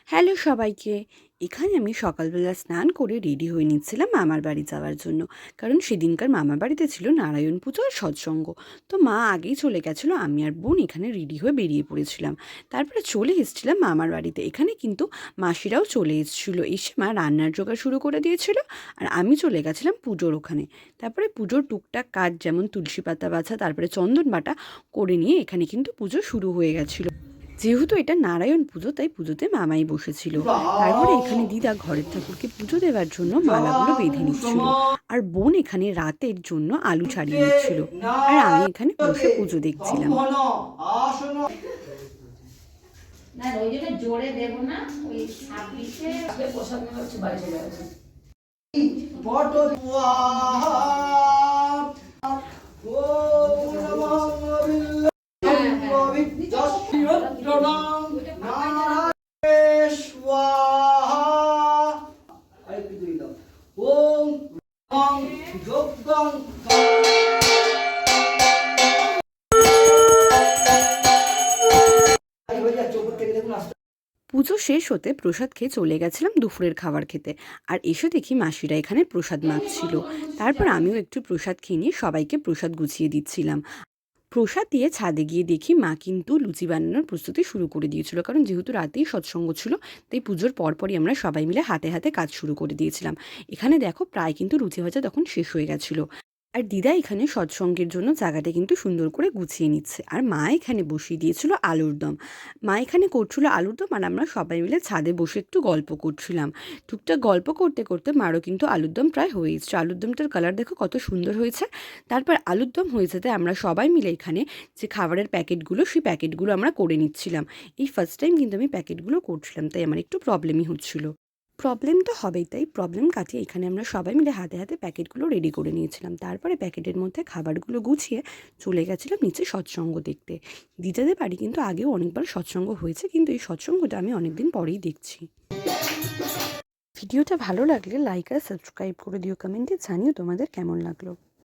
Hello সবাইকে। এখানে আমি সকালবেলা স্নান করে রেডি হয়ে নিচ্ছিলাম মামার বাড়ি যাওয়ার জন্য। কারণ সেদিনকার মামার বাড়িতে ছিল নারায়ণ পুজো আর সৎসঙ্গ। তো মা আগেই চলে গেছিলো, আমি আর বোন এখানে রেডি হয়ে বেরিয়ে পড়েছিলাম। তারপরে চলে এসেছিলাম মামার বাড়িতে। এখানে কিন্তু মাসিরাও চলে এসেছিলো, এসে মা রান্নার জোগাড় শুরু করে দিয়েছিল। আর আমি চলে গেছিলাম পুজোর ওখানে। তারপরে পুজোর টুকটাক কাজ, যেমন তুলসী পাতা বাছা, তারপরে চন্দন বাটা করে নিয়ে এখানে কিন্তু পুজো শুরু হয়ে গেছিলো। যেহেতু এটা নারায়ণ পুজো, তাই পুজোতে মামাই বসেছিল। তারপরে এখানে দিদা ঘরের ঠাকুরকে পুজো দেওয়ার জন্য মালাগুলো বেঁধে নিচ্ছিল, আর বোন এখানে রাতের জন্য আলু ছাড়িয়ে নিচ্ছিল, আর আমি এখানে বসে পুজো দেখছিলাম। না ওই জন্য জোরে দেব না, ওই 26-এ প্রসাদ নেওয়া হচ্ছে বাড়ি চলে গেছে। পুজো শেষ হতে প্রসাদ খেয়ে চলে গেছিলাম দুপুরের খাবার খেতে। আর এসে দেখি মাসিরা এখানে প্রসাদ মাখছিল। তারপর আমিও একটু প্রসাদ খেয়ে নিয়ে সবাইকে প্রসাদ গুছিয়ে দিচ্ছিলাম। প্রসাদ দিয়ে ছাদে গিয়ে দেখি মা কিন্তু লুচি বানানোর প্রস্তুতি শুরু করে দিয়েছিল। কারণ যেহেতু রাতেই সৎসঙ্গ ছিল, তাই পুজোর পরপরই আমরা সবাই মিলে হাতে হাতে কাজ শুরু করে দিয়েছিলাম। এখানে দেখো প্রায় কিন্তু লুচি ভাজা তখন শেষ হয়ে গেছিলো। আর দিদা এখানে সৎসঙ্গের জন্য জায়গাটা কিন্তু সুন্দর করে গুছিয়ে নিচ্ছে। আর মা এখানে বসিয়ে দিয়েছিল আলুর দম। মা এখানে করছিল আলুর দম, আর আমরা সবাই মিলে ছাদে বসে একটু গল্প করছিলাম। টুকটাক গল্প করতে করতে মারও কিন্তু আলুর দম প্রায় হয়ে এসছে। আলুর দমটার কালার দেখো কত সুন্দর হয়েছে। তারপর আলুর দম হয়ে যেতে আমরা সবাই মিলে এখানে যে খাবারের প্যাকেটগুলো, সেই প্যাকেটগুলো আমরা করে নিচ্ছিলাম। এই ফার্স্ট টাইম কিন্তু আমি প্যাকেটগুলো করছিলাম, তাই আমার একটু প্রবলেমই হচ্ছিল। প্রবলেম তো হবেই, তাই প্রবলেম কাটিয়ে এখানে আমরা সবাই মিলে হাতে হাতে প্যাকেটগুলো রেডি করে নিয়েছিলাম। তারপরে প্যাকেটের মধ্যে খাবারগুলো গুছিয়ে চলে গেছিলাম নিচে সৎসঙ্গ দেখতে। দিদাদের বাড়ি কিন্তু আগেও অনেকবার সৎসঙ্গ হয়েছে, কিন্তু এই সৎসঙ্গটা আমি অনেকদিন পরেই দেখছি। ভিডিওটা ভালো লাগলে লাইক আর সাবস্ক্রাইব করে দিও, কমেন্টে জানিও তোমাদের কেমন লাগলো।